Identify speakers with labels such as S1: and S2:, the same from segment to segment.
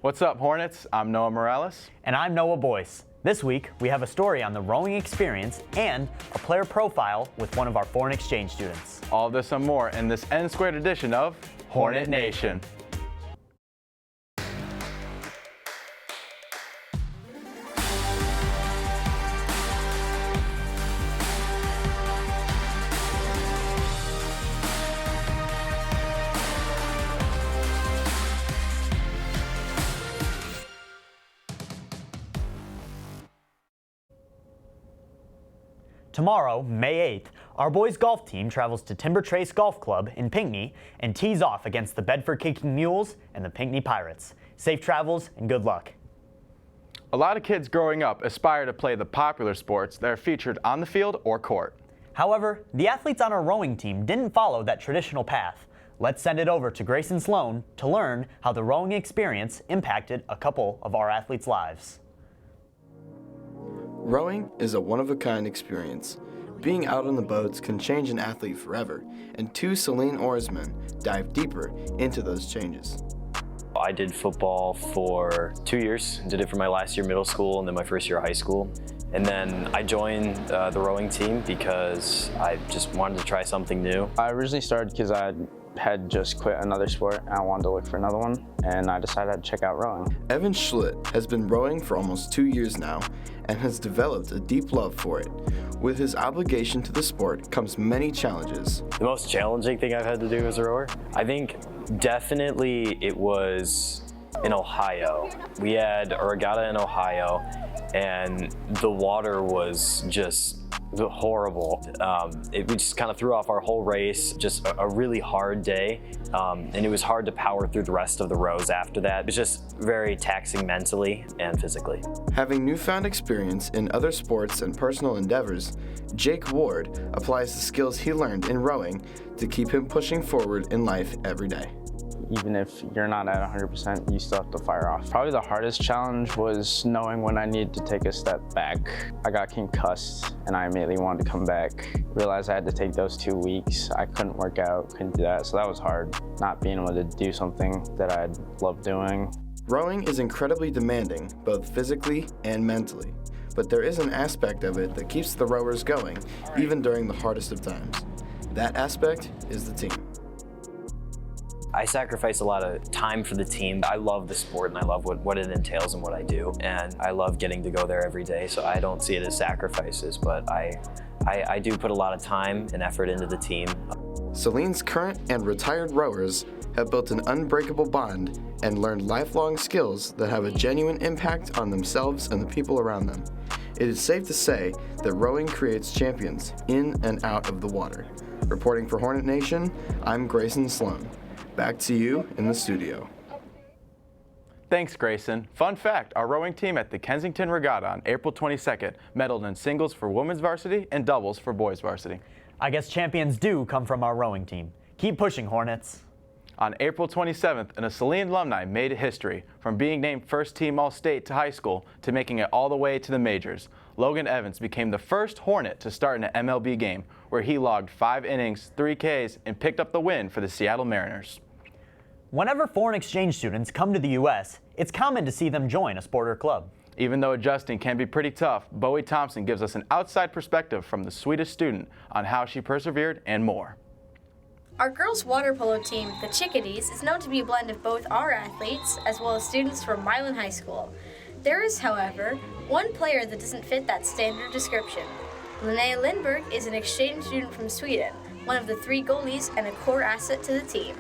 S1: What's up, Hornets? I'm Noah Morales.
S2: And I'm Noah Boyce. This week, we have a story on the rowing experience and a player profile with one of our foreign exchange students.
S1: All this and more in this N-squared edition of Hornet Nation.
S2: Tomorrow, May 8th, our boys golf team travels to Timber Trace Golf Club in Pinckney and tees off against the Bedford Kicking Mules and the Pinckney Pirates. Safe travels and good luck.
S1: A lot of kids growing up aspire to play the popular sports that are featured on the field or court.
S2: However, the athletes on our rowing team didn't follow that traditional path. Let's send it over to Grayson Sloan to learn how the rowing experience impacted a couple of our athletes' lives.
S3: Rowing is a one-of-a-kind experience. Being out on the boats can change an athlete forever, and two Saline oarsmen dive deeper into those changes.
S4: I did football for 2 years, did it for my last year middle school and then my first year of high school. And then I joined the rowing team because I just wanted to try something new.
S5: I originally started because I had just quit another sport and I wanted to look for another one, and I decided I'd check out rowing.
S3: Evan Schlitt has been rowing for almost 2 years now and has developed a deep love for it. With his obligation to the sport comes many challenges.
S4: The most challenging thing I've had to do as a rower, I think definitely it was in Ohio. We had a regatta in Ohio and the water was just horrible. We just kind of threw off our whole race, just a really hard day, and it was hard to power through the rest of the rows after that. It was just very taxing mentally and physically.
S3: Having newfound experience in other sports and personal endeavors, Jake Ward applies the skills he learned in rowing to keep him pushing forward in life every day.
S5: Even if you're not at 100%, you still have to fire off. Probably the hardest challenge was knowing when I needed to take a step back. I got concussed and I immediately wanted to come back. Realized I had to take those 2 weeks. I couldn't work out, couldn't do that, so that was hard. Not being able to do something that I loved doing.
S3: Rowing is incredibly demanding, both physically and mentally. But there is an aspect of it that keeps the rowers going, even during the hardest of times. That aspect is the team.
S4: I sacrifice a lot of time for the team. I love the sport and I love what it entails and what I do. And I love getting to go there every day, so I don't see it as sacrifices, but I do put a lot of time and effort into the team.
S3: Saline's current and retired rowers have built an unbreakable bond and learned lifelong skills that have a genuine impact on themselves and the people around them. It is safe to say that rowing creates champions in and out of the water. Reporting for Hornet Nation, I'm Grayson Sloan. Back to you in the studio.
S1: Thanks, Grayson. Fun fact, our rowing team at the Kensington Regatta on April 22nd medaled in singles for women's varsity and doubles for boys varsity.
S2: I guess champions do come from our rowing team. Keep pushing, Hornets.
S1: On April 27th, an Saline alumni made history, from being named first team All-State to high school to making it all the way to the majors. Logan Evans became the first Hornet to start in an MLB game, where he logged 5 innings, 3 Ks, and picked up the win for the Seattle Mariners.
S2: Whenever foreign exchange students come to the U.S., it's common to see them join a sport or club.
S1: Even though adjusting can be pretty tough, Bowie Thompson gives us an outside perspective from the Swedish student on how she persevered and more.
S6: Our girls' water polo team, the Chickadees, is known to be a blend of both our athletes as well as students from Milan High School. There is, however, one player that doesn't fit that standard description. Linnea Lindberg is an exchange student from Sweden, one of the 3 goalies and a core asset to the team.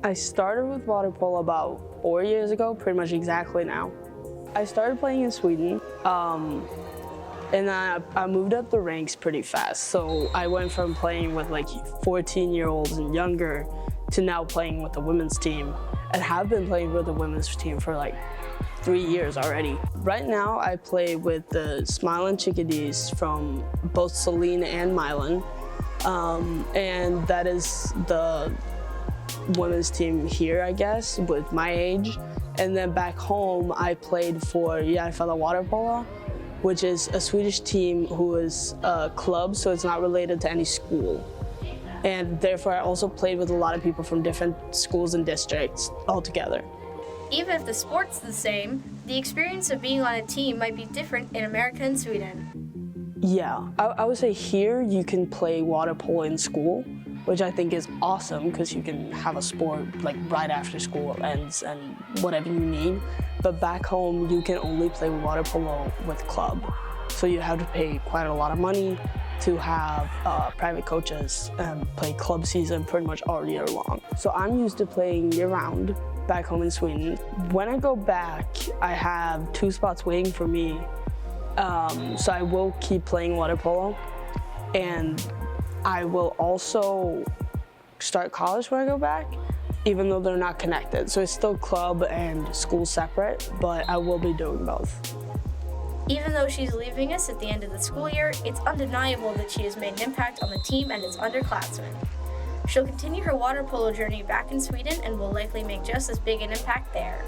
S7: I started with water polo about 4 years ago, pretty much exactly now. I started playing in Sweden, and I moved up the ranks pretty fast. So I went from playing with like 14-year-olds and younger to now playing with the women's team, and have been playing with the women's team for like 3 years already. Right now I play with the Smiling Chickadees from both Saline and Milan, and that is the women's team here, I guess, with my age. And then back home, I played for Järfälla Water Polo, which is a Swedish team who is a club, so it's not related to any school. And therefore, I also played with a lot of people from different schools and districts all together.
S6: Even if the sport's the same, the experience of being on a team might be different in America and Sweden.
S7: Yeah, I would say here you can play water polo in school, which I think is awesome because you can have a sport like right after school ends and whatever you need. But back home, you can only play water polo with club. So you have to pay quite a lot of money to have private coaches and play club season pretty much all year long. So I'm used to playing year round back home in Sweden. When I go back, I have 2 spots waiting for me. So I will keep playing water polo, and I will also start college when I go back, even though they're not connected. So it's still club and school separate, but I will be doing both.
S6: Even though she's leaving us at the end of the school year, it's undeniable that she has made an impact on the team and its underclassmen. She'll continue her water polo journey back in Sweden and will likely make just as big an impact there.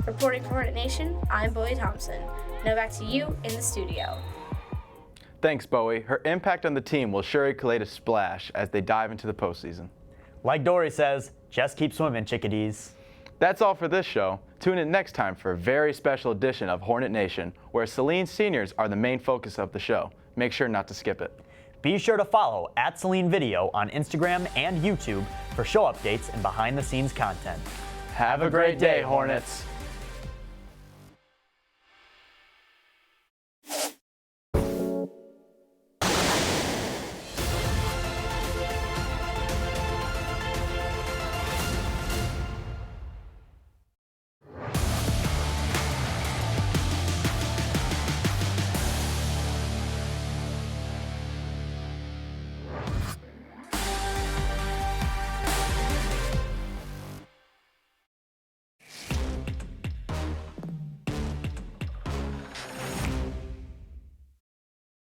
S6: Reporting for Hornet Nation, I'm Bowie Thompson. Now back to you in the studio.
S1: Thanks, Bowie. Her impact on the team will surely create a splash as they dive into the postseason.
S2: Like Dory says, just keep swimming, chickadees.
S1: That's all for this show. Tune in next time for a very special edition of Hornet Nation, where Saline seniors are the main focus of the show. Make sure not to skip it.
S2: Be sure to follow @SalineVideo on Instagram and YouTube for show updates and behind-the-scenes content.
S1: Have a great day, Hornets.